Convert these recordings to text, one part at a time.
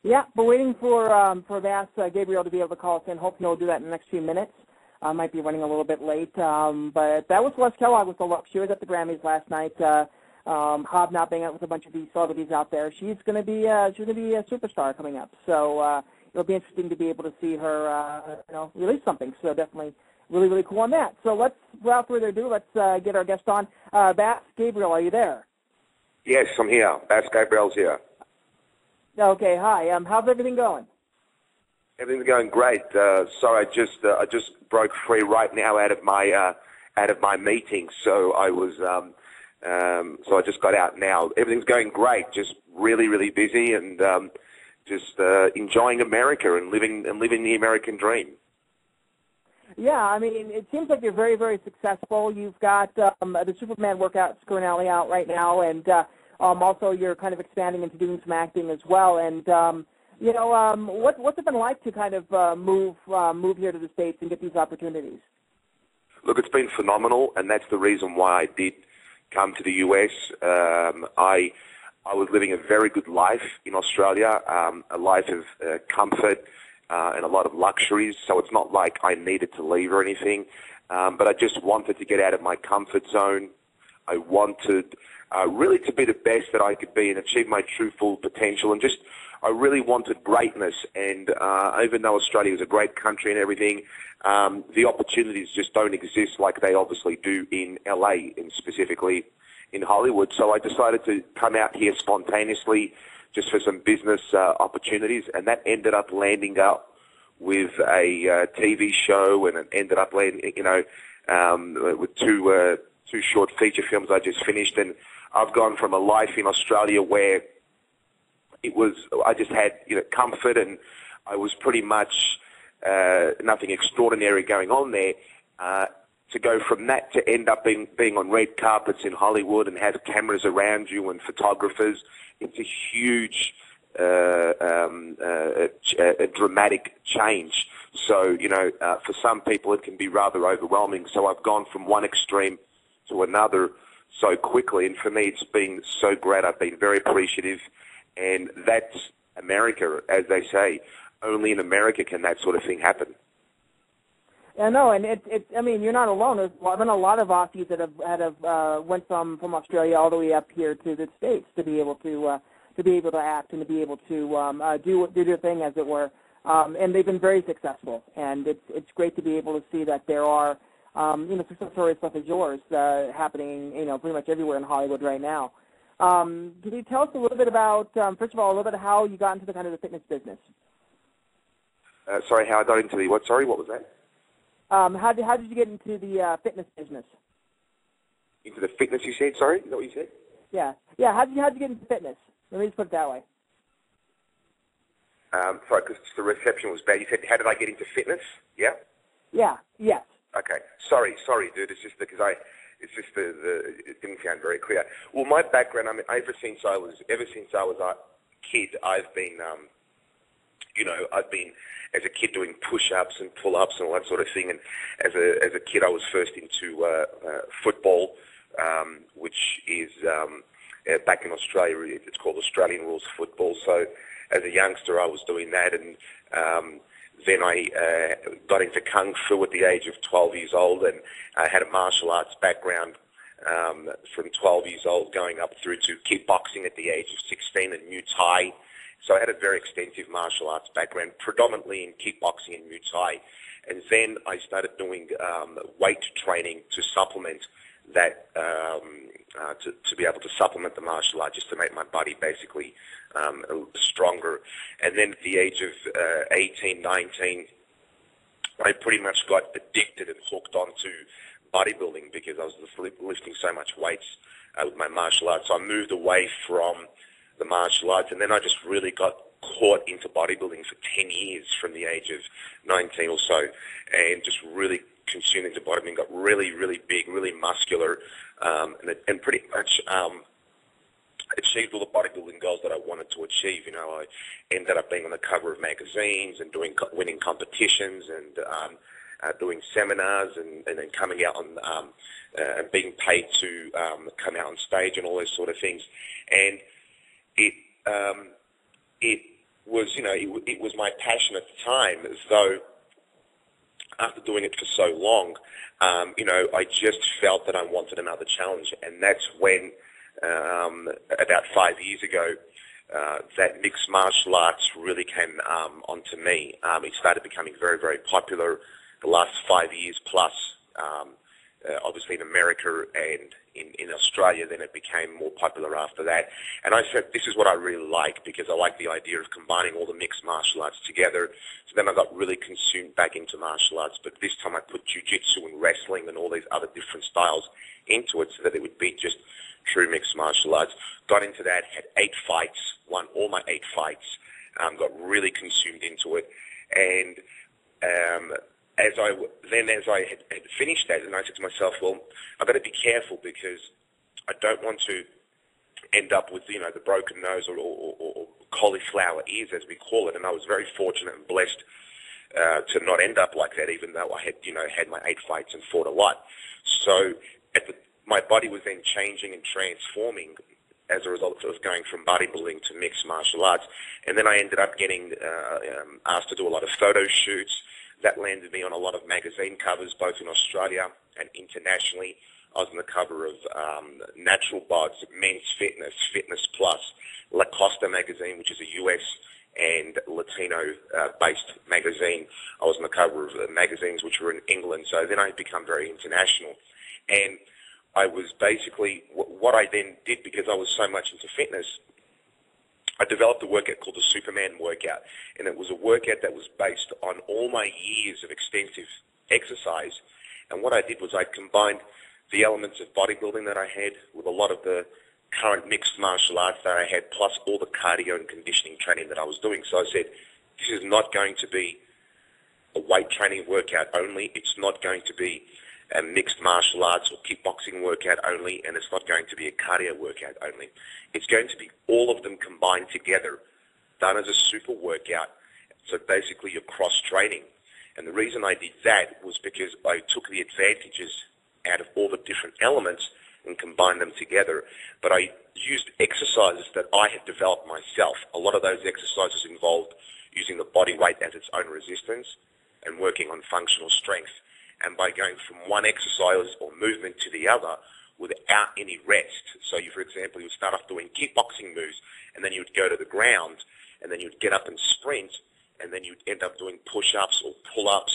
Yeah, we're waiting for Gabrielle to be able to call us in. Hopefully he'll do that in the next few minutes. Might be running a little bit late, but that was Celeste Kellogg with the look. She was at the Grammys last night, hobnobbing with a bunch of these celebrities out there. She's going to be a superstar coming up. So it'll be interesting to be able to see her, release something. So definitely, really, really cool on that. So without further ado, let's get our guest on. Bass, Gabrielle, are you there? Yes, I'm here. Bass Gabrielle's here. Okay, hi. How's everything going? Everything's going great. Sorry, I just broke free right now out of my meeting, so I was so I just got out now. Everything's going great. Just really, really busy and just enjoying America and living the American dream. Yeah, I mean, it seems like you're very, very successful. You've got the Superman workout Alley out right now, and also you're kind of expanding into doing some acting as well. And what's it been like to kind of move here to the States and get these opportunities? Look, it's been phenomenal, and that's the reason why I did come to the U.S. I was living a very good life in Australia, a life of comfort and a lot of luxuries, so it's not like I needed to leave or anything, but I just wanted to get out of my comfort zone. I wanted really to be the best that I could be and achieve my true full potential, and I really wanted greatness. And even though Australia is a great country and everything, the opportunities just don't exist like they obviously do in LA and specifically in Hollywood. So I decided to come out here spontaneously just for some business opportunities, and that ended up landing up with a TV show, and it ended up landing, with two short feature films I just finished. And I've gone from a life in Australia where I just had comfort, and I was pretty much nothing extraordinary going on there, to go from that to end up being on red carpets in Hollywood and have cameras around you and photographers. It's a huge, a dramatic change. So, for some people it can be rather overwhelming. So I've gone from one extreme to another so quickly, and for me it's been so great. I've been very appreciative, and that's America, as they say. Only in America can that sort of thing happen. Yeah, no, and I mean, you're not alone. There's been a lot of Aussies that have went from Australia all the way up here to the States to be able to act and to be able to do their thing, as it were. And they've been very successful. And it's great to be able to see that there are success stories such as yours happening pretty much everywhere in Hollywood right now. Can you tell us a little bit about first of all a little bit how you got into the kind of the fitness business? Sorry, how I got into the what? Sorry, what was that? How did you get into the fitness business? Into the fitness, you said? Sorry, is that what you said? Yeah. How did you get into fitness? Let me just put it that way. Sorry, because the reception was bad. You said, how did I get into fitness? Yeah. Yeah. Yes. Okay. Sorry, dude. It's just because it didn't sound very clear. Well, my background, I mean, ever since I was a kid, I've been as a kid doing push-ups and pull-ups and all that sort of thing. And as a kid, I was first into football, which is back in Australia, it's called Australian rules football. So as a youngster, I was doing that, and then I got into Kung Fu at the age of 12 years old, and I had a martial arts background from 12 years old going up through to kickboxing at the age of 16 and Muay Thai. So I had a very extensive martial arts background, predominantly in kickboxing and Muay Thai. And then I started doing weight training to supplement that, to be able to supplement the martial art, just to make my body basically stronger. And then at the age of 18, 19, I pretty much got addicted and hooked onto bodybuilding because I was lifting so much weights with my martial arts. So I moved away from the martial arts, and then I just really got caught into bodybuilding for 10 years from the age of 19 or so, and just really consumed into bodybuilding, got really, really big, really muscular, and pretty much achieved all the bodybuilding goals that I wanted to achieve. I ended up being on the cover of magazines and winning competitions and doing seminars and then coming out on and being paid to come out on stage and all those sort of things. And it was, it was my passion at the time, as though after doing it for so long, I just felt that I wanted another challenge. And that's when, about 5 years ago, that mixed martial arts really came onto me. It started becoming very, very popular the last 5 years plus, obviously in America and in Australia. Then it became more popular after that. And I said, this is what I really like, because I like the idea of combining all the mixed martial arts together. So then I got really consumed back into martial arts, but this time I put jiu-jitsu and wrestling and all these other different styles into it so that it would be just true mixed martial arts. Got into that, had 8 fights, won all my 8 fights, got really consumed into it. And as I had finished that, and I said to myself, well, I've got to be careful, because I don't want to end up with, the broken nose or cauliflower ears, as we call it. And I was very fortunate and blessed to not end up like that, even though I had, had my 8 fights and fought a lot. So my body was then changing and transforming as a result of going from bodybuilding to mixed martial arts. And then I ended up getting asked to do a lot of photo shoots. That landed me on a lot of magazine covers, both in Australia and internationally. I was on the cover of Natural Bods, Men's Fitness, Fitness Plus, La Costa magazine, which is a US and Latino-based magazine. I was on the cover of magazines which were in England. So then I had become very international. And I was basically, what I then did, because I was so much into fitness, I developed a workout called the Superman workout, and it was a workout that was based on all my years of extensive exercise. And what I did was I combined the elements of bodybuilding that I had with a lot of the current mixed martial arts that I had, plus all the cardio and conditioning training that I was doing. So I said, this is not going to be a weight training workout only. It's not going to be a mixed martial arts or kickboxing workout only, and it's not going to be a cardio workout only. It's going to be all of them combined together, done as a super workout. So basically you're cross-training. And the reason I did that was because I took the advantages out of all the different elements and combined them together. But I used exercises that I had developed myself. A lot of those exercises involved using the body weight as its own resistance and working on functional strength. And by going from one exercise or movement to the other without any rest. So you, for example, you would start off doing kickboxing moves, and then you would go to the ground, and then you would get up and sprint, and then you'd end up doing push-ups or pull-ups,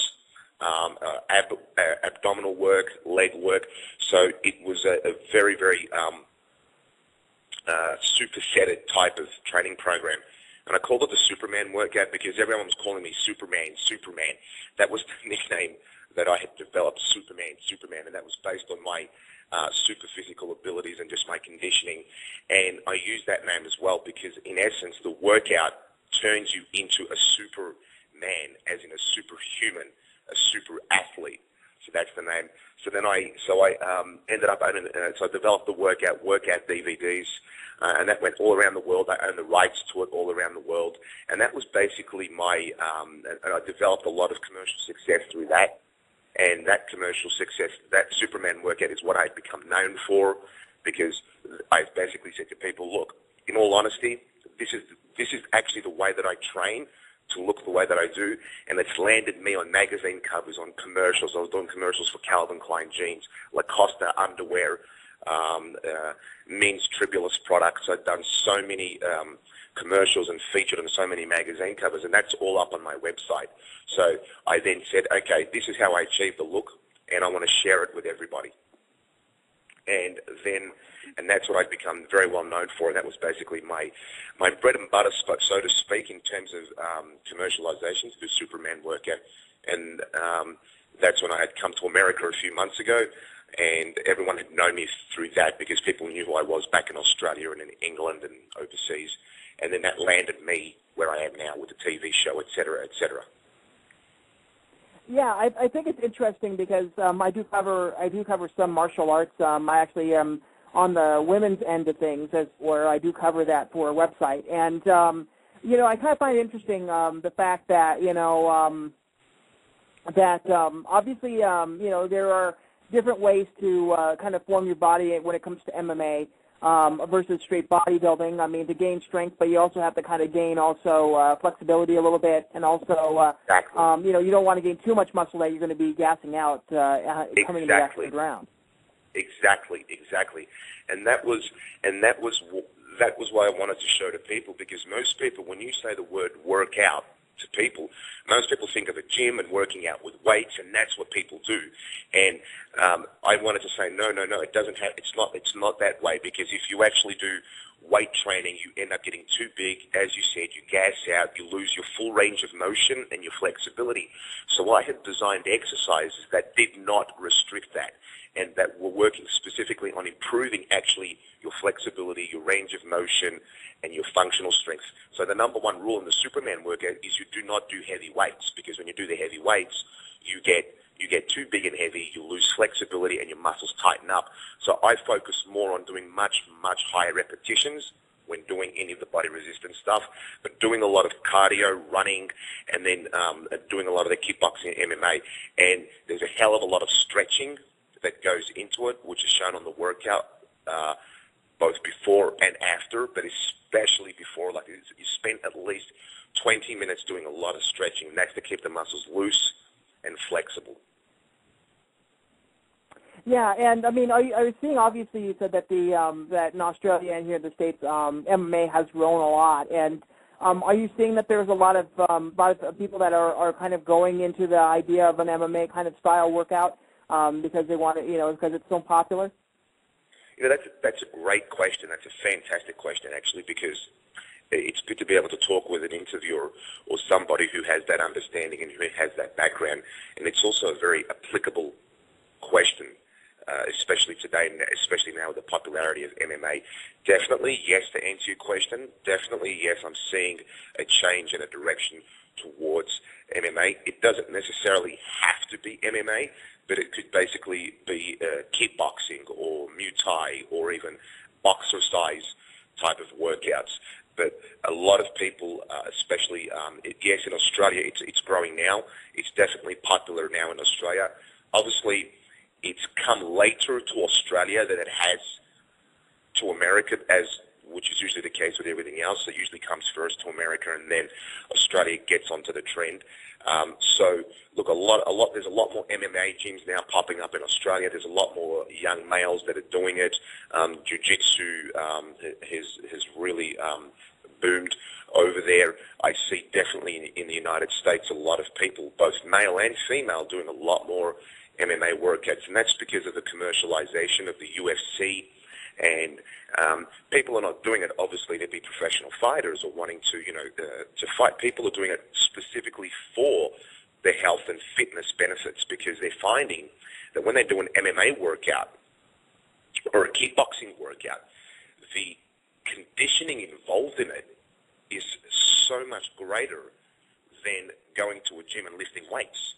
abdominal work, leg work. So it was a very, very supersetted type of training program. And I called it the Superman workout because everyone was calling me Superman, Superman. That was the nickname that I had developed, Superman, Superman, and that was based on my super physical abilities and just my conditioning. And I use that name as well because, in essence, the workout turns you into a Superman, as in a superhuman, a super athlete. So that's the name. So then I ended up owning, so I developed the workout DVDs, and that went all around the world. I owned the rights to it all around the world, and that was basically my, and I developed a lot of commercial success through that. And that commercial success, that Superman workout is what I've become known for, because I basically said to people, look, in all honesty, this is actually the way that I train to look the way that I do, and it's landed me on magazine covers, on commercials. I was doing commercials for Calvin Klein jeans, La Costa underwear, men's Tribulus products. I've done so many commercials and featured on so many magazine covers, and that's all up on my website. So I then said, okay, this is how I achieve the look, and I want to share it with everybody. And that's what I've become very well known for, and that was basically my bread and butter, so to speak, in terms of commercialization, to do Superman workout. And that's when I had come to America a few months ago, and everyone had known me through that because people knew who I was back in Australia and in England and overseas. And then that landed me where I am now with the TV show, et cetera, et cetera. Yeah, I think it's interesting because I do cover some martial arts. I actually am on the women's end of things, where I do cover that for a website. And I kind of find it interesting the fact that obviously there are different ways to kind of form your body when it comes to MMA. versus straight bodybuilding. I mean, to gain strength, but you also have to kind of gain also flexibility a little bit, and also, Exactly. you don't want to gain too much muscle that you're going to be gassing out coming into the ground. Exactly. And that was why I wanted to show to people, because most people, when you say the word workout to people, most people think of a gym and working out with weights, and that's what people do. And I wanted to say, no, it doesn't have. It's not that way, because if you actually do weight training, you end up getting too big. As you said, you gas out, you lose your full range of motion and your flexibility. So I had designed exercises that did not restrict that, and that were working specifically on improving actually your flexibility, your range of motion, and your functional strength. So the number one rule in the Superman workout is you do not do heavy weights, because when you do the heavy weights, you get too big and heavy, you lose flexibility, and your muscles tighten up. So I focus more on doing much, much higher repetitions when doing any of the body resistance stuff, but doing a lot of cardio, running, and then doing a lot of the kickboxing and MMA. And there's a hell of a lot of stretching that goes into it, which is shown on the workout, both before and after, but especially before. Like, you spend at least 20 minutes doing a lot of stretching, and that's to keep the muscles loose and flexible. Yeah, and I mean, I was seeing, obviously, you said that that in Australia and here in the States, MMA has grown a lot. And are you seeing that there's a lot of people that are kind of going into the idea of an MMA kind of style workout because they want to, because it's so popular? That's a great question. That's a fantastic question, actually, because it's good to be able to talk with an interviewer or somebody who has that understanding and who has that background. And it's also a very applicable question, especially today, especially now with the popularity of MMA. Definitely, yes, to answer your question. Definitely, yes, I'm seeing a change in a direction towards MMA. It doesn't necessarily have to be MMA, but it could basically be kickboxing or Muay Thai or even boxer-size type of workouts. But a lot of people, especially, yes, in Australia, it's growing now. It's definitely popular now in Australia. Obviously, it's come later to Australia than it has to America, which is usually the case with everything else. It usually comes first to America, and then Australia gets onto the trend. So, look, there's a lot more MMA gyms now popping up in Australia. There's a lot more young males that are doing it. Jiu-jitsu has really boomed over there. I see definitely in the United States a lot of people, both male and female, doing a lot more MMA workouts, and that's because of the commercialization of the UFC. And people are not doing it, obviously, to be professional fighters or wanting to fight. People are doing it specifically for their health and fitness benefits, because they're finding that when they do an MMA workout or a kickboxing workout, the conditioning involved in it is so much greater than going to a gym and lifting weights.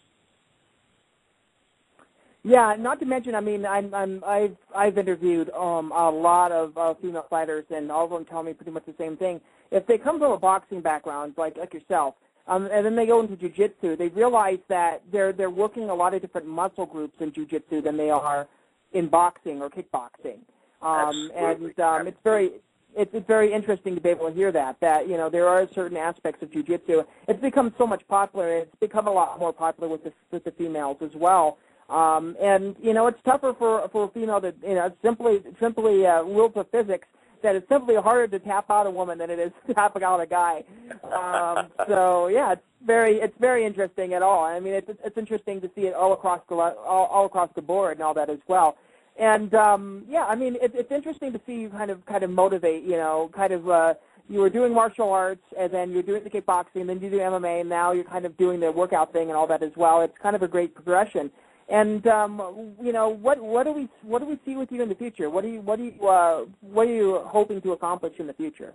Yeah, not to mention, I mean, I've interviewed a lot of female fighters, and all of them tell me pretty much the same thing. If they come from a boxing background, like yourself, and then they go into jiu-jitsu, they realize that they're working a lot of different muscle groups in jiu-jitsu than they are in boxing or kickboxing. It's very interesting to be able to hear that there are certain aspects of jiu-jitsu. It's become so much popular. It's become a lot more popular with the females as well. And it's tougher for a female to simply rules of physics, that it's simply harder to tap out a woman than it is to tap out a guy. So yeah, it's very interesting at all. I mean, it's interesting to see it all across the board and all that as well. And I mean, it's interesting to see you kind of motivate. You were doing martial arts, and then you're doing the kickboxing, and then you do MMA, and now you're kind of doing the workout thing and all that as well. It's kind of a great progression. And what do we see with you in the future? What are you hoping to accomplish in the future?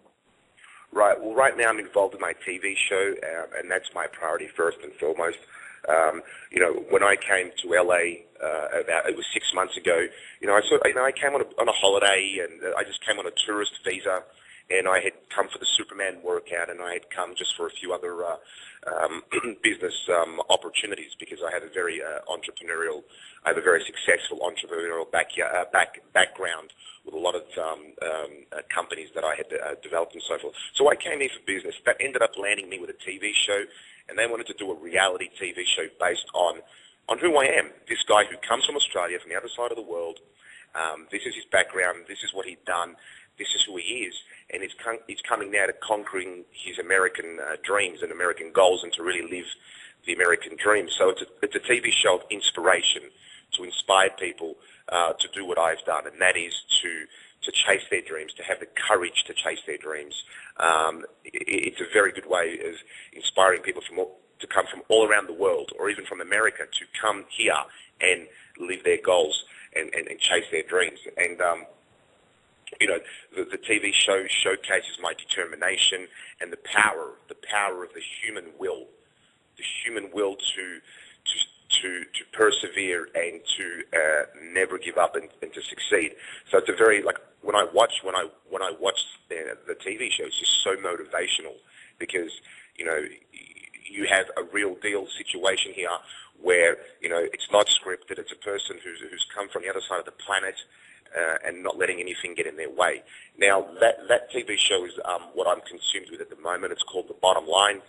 Right. Well, right now I'm involved in my TV show, and that's my priority first and foremost. When I came to LA, it was 6 months ago. I came on a holiday, and I just came on a tourist visa, and I had come for the Superman workout, and I had come just for a few other business opportunities, because I have a very successful entrepreneurial background with a lot of companies that I had developed and so forth. So I came here for business. That ended up landing me with a TV show, and they wanted to do a reality TV show based on who I am, this guy who comes from Australia, from the other side of the world. This is his background. This is what he'd done. This is who he is. And he's coming now to conquering his American dreams and American goals, and to really live the American dream. So it's a TV show of inspiration, to inspire people to do what I've done, and that is to chase their dreams, to have the courage to chase their dreams. It's a very good way of inspiring people to come from all around the world, or even from America, to come here and live their goals and chase their dreams. And the TV show showcases my determination and the power of the human will to persevere and to never give up and to succeed. So it's a very, like, when I watch the TV show, it's just so motivational, because you have a real deal situation here where it's not scripted. It's a person who's come from the other side of the planet, and not letting anything get in their way. Now, that TV show is what I'm consumed with at the moment. It's called The Bottom Line,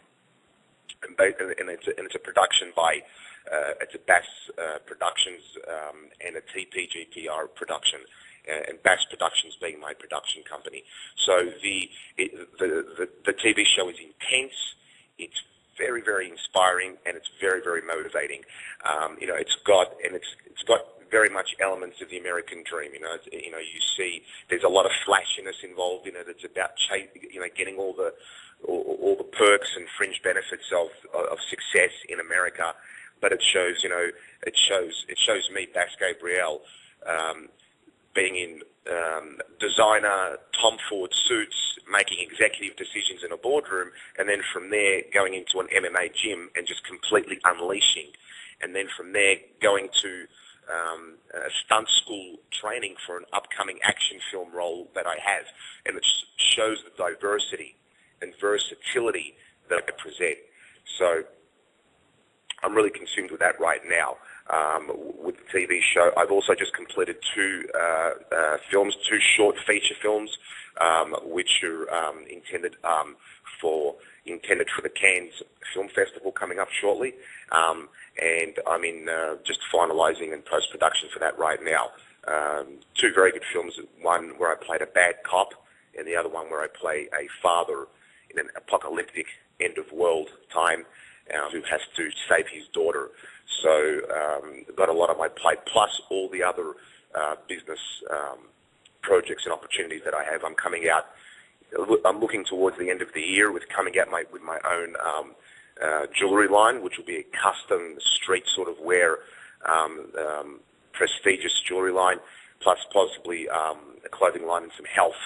and it's a production by it's a Bass Productions and a TPGPR production, and Bass Productions being my production company. So the TV show is intense. It's very, very inspiring, and it's very, very motivating. It's got very much elements of the American dream. You see there's a lot of flashiness involved in it. It's about getting all the perks and fringe benefits of success in America. But it shows me, Bass Gabrielle, being in designer Tom Ford suits, making executive decisions in a boardroom, and then from there going into an MMA gym and just completely unleashing, and then from there going to a stunt school training for an upcoming action film role that I have, and it shows the diversity and versatility that I present. So I'm really consumed with that right now. With the TV show, I've also just completed two short feature films, which are intended for the Cannes Film Festival coming up shortly, and I'm in just finalising and post-production for that right now. Two very good films, one where I played a bad cop, and the other one where I play a father in an apocalyptic end-of-world time who has to save his daughter. So got a lot on my plate, plus all the other business projects and opportunities that I have. I'm looking towards the end of the year with coming out with my own jewelry line, which will be a custom street sort of wear, prestigious jewelry line, plus possibly a clothing line and some health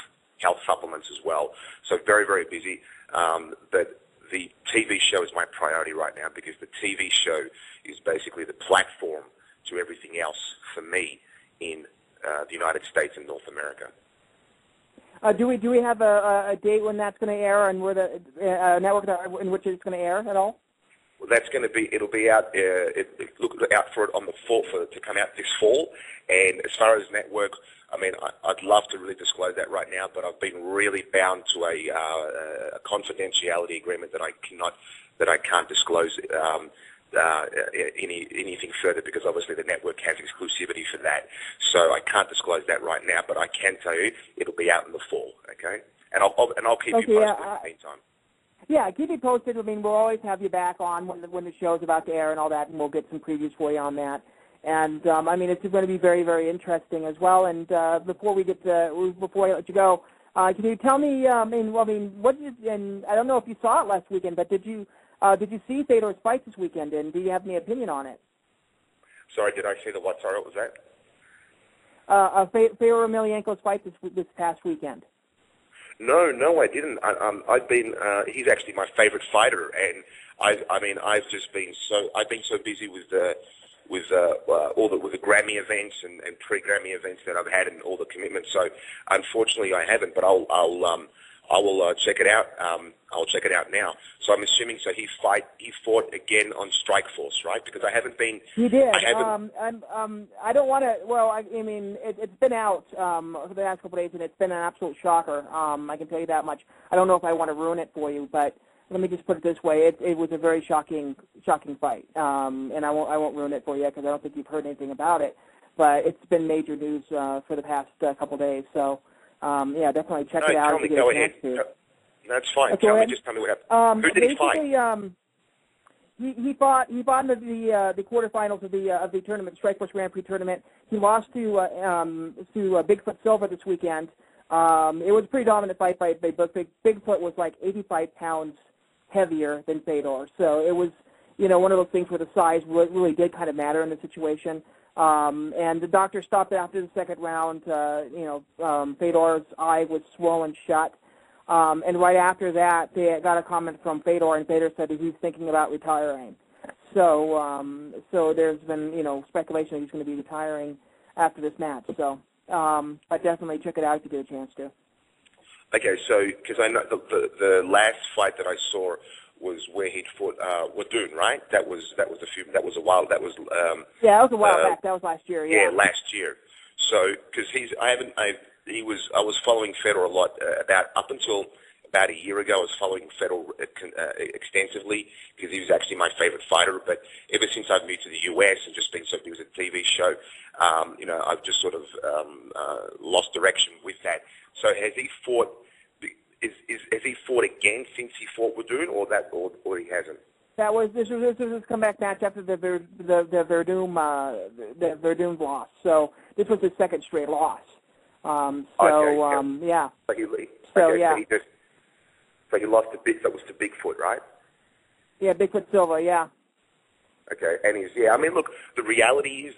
supplements as well. So very, very busy. But the TV show is my priority right now, because the TV show is basically the platform to everything else for me in the United States and North America. Do we have a date when that's going to air, and where the network in which it's going to air at all? Well, it'll be out. Look out for it on the fall, to come out this fall. And as far as network, I mean, I'd love to really disclose that right now, but I've been really bound to a confidentiality agreement that I can't disclose anything further, because obviously the network has exclusivity for that. So I can't disclose that right now, but I can tell you it'll be out in the fall. Okay, and I'll keep you posted in the meantime. Yeah, keep me posted. I mean, we'll always have you back on when the show's about to air and all that, and we'll get some previews for you on that. And I mean, it's going to be very, very interesting as well. And before I let you go, can you tell me? I mean, what did you, and I don't know if you saw it last weekend, but did you see Fedor's fight this weekend? And do you have any opinion on it? Sorry, did I say the what? Sorry, what was that? Fedor Emelianenko's fight this past weekend. No, I didn't. I've been. He's actually my favorite fighter, and I've been so busy with the Grammy events and pre-Grammy events that I've had, and all the commitments. So unfortunately, I haven't. But I'll I will check it out. I'll check it out now. So I'm assuming he fought again on Strikeforce, right? Because I haven't been. He did. I haven't. I don't want to. Well, I mean, it's been out for the last couple of days, and it's been an absolute shocker. I can tell you that much. I don't know if I want to ruin it for you, but let me just put it this way: it was a very shocking fight, and I won't ruin it for you because I don't think you've heard anything about it. But it's been major news for the past couple of days. So yeah, definitely check it out. Go ahead. That's fine. Just tell me what happened. Who did he fight? He fought in the quarterfinals of the tournament, Strikeforce Grand Prix tournament. He lost to Bigfoot Silva this weekend. It was a pretty dominant fight by Bigfoot. Bigfoot was like 85 pounds heavier than Fedor, so it was one of those things where the size really did kind of matter in the situation. And the doctor stopped after the second round. Fedor's eye was swollen shut. And right after that, they got a comment from Fedor, and Fedor said that he's thinking about retiring. So there's been, speculation that he's going to be retiring after this match. So, but definitely check it out if you get a chance to. Okay, so because I know the last fight that I saw was where he'd fought Wadun, right? That was a while. That was yeah, that was a while back. That was last year. Yeah, last year. So because I was following Fedor a lot up until about a year ago. I was following Fedor extensively because he was actually my favorite fighter. But ever since I've moved to the US and just been so busy with a TV show, I've just sort of lost direction with that. So has he fought? Has he fought again since he fought Wadun, or he hasn't? This was his comeback match after the Verdun loss. So this was his second straight loss. Yeah. So he lost to Bigfoot, right? Yeah, Bigfoot Silva, yeah. Okay, and I mean, look, the reality is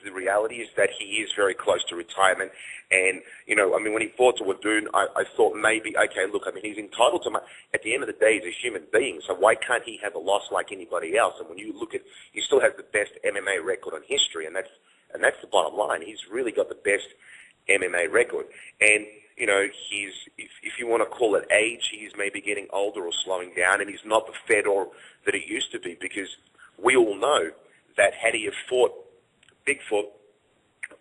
that he is very close to retirement, and when he fought to Wadun, I thought maybe, okay, look, I mean, he's entitled to. At the end of the day, he's a human being, so why can't he have a loss like anybody else? And when you look at, he still has the best MMA record on history, and that's the bottom line. He's really got the best MMA record, and he's if you want to call it age, he's maybe getting older or slowing down, and he's not the Fedor that he used to be, because we all know that had he have fought Bigfoot,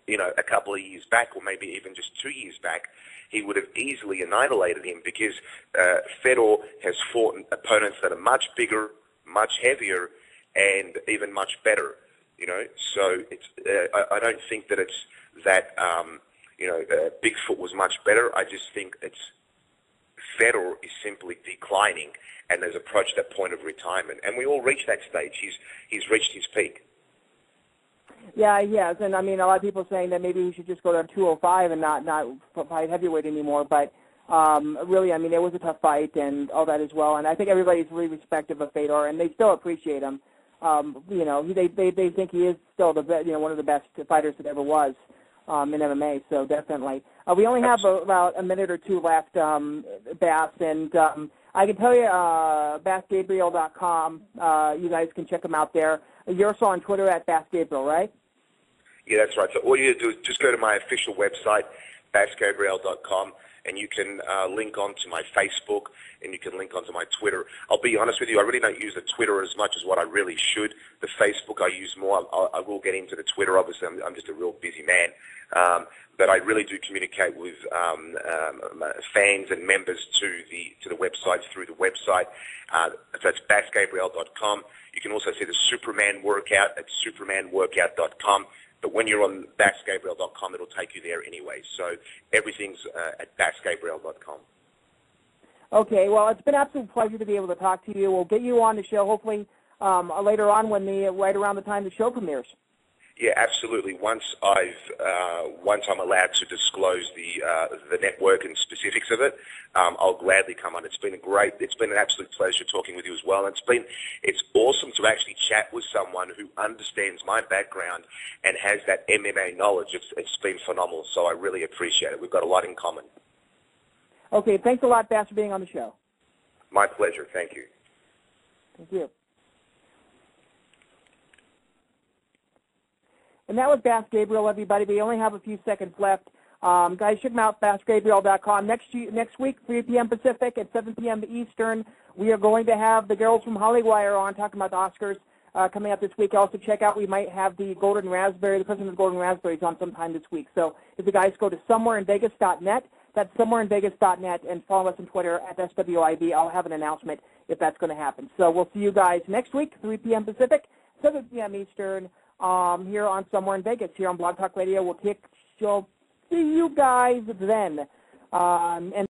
a couple of years back, or maybe even just 2 years back, he would have easily annihilated him, because Fedor has fought opponents that are much bigger, much heavier, and even much better. So it's I don't think that it's that Bigfoot was much better. I just think Fedor is simply declining and has approached that point of retirement. And we all reach that stage. He's reached his peak. Yeah, he has. And, I mean, a lot of people are saying that maybe he should just go to 205 and not fight heavyweight anymore. But really, I mean, it was a tough fight and all that as well. And I think everybody's really respectful of Fedor, and they still appreciate him. They think he is still one of the best fighters that ever was in MMA. So definitely, we only have about a minute or two left, Bass, and I can tell you, BassGabrielle.com. You guys can check him out there. You're also on Twitter at BassGabrielle, right? Yeah, that's right. So all you do is just go to my official website, BassGabrielle.com, and you can link onto my Facebook, and you can link onto my Twitter. I'll be honest with you, I really don't use the Twitter as much as what I really should. The Facebook I use more. I will get into the Twitter. Obviously, I'm just a real busy man. But I really do communicate with fans and members to the website through the website. So that's BassGabrielle.com. You can also see the Superman workout at SupermanWorkout.com. But when you're on BassGabrielle.com, it'll take you there anyway. So everything's at BassGabrielle.com. Okay, well, it's been an absolute pleasure to be able to talk to you. We'll get you on the show hopefully later on right around the time the show premieres. Yeah, absolutely. Once I'm allowed to disclose the network and specifics of it, I'll gladly come on. It's been an absolute pleasure talking with you as well. And it's awesome to actually chat with someone who understands my background and has that MMA knowledge. It's been phenomenal. So I really appreciate it. We've got a lot in common. Okay, thanks a lot, Bass, for being on the show. My pleasure. Thank you. Thank you. And that was Bass Gabrielle, everybody. We only have a few seconds left. Guys, check them out, FastGabrielle.com. Next week, 3 p.m. Pacific at 7 p.m. Eastern, we are going to have the girls from Hollywire on talking about the Oscars coming up this week. Also, check out, we might have the Golden Raspberry, the president of Golden Raspberries on sometime this week. So if the guys go to somewhereinvegas.net, that's somewhereinvegas.net, and follow us on Twitter at SWIB. I'll have an announcement if that's going to happen. So we'll see you guys next week, 3 p.m. Pacific, 7 p.m. Eastern, here on Somewhere in Vegas, here on Blog Talk Radio. We'll see you guys then. And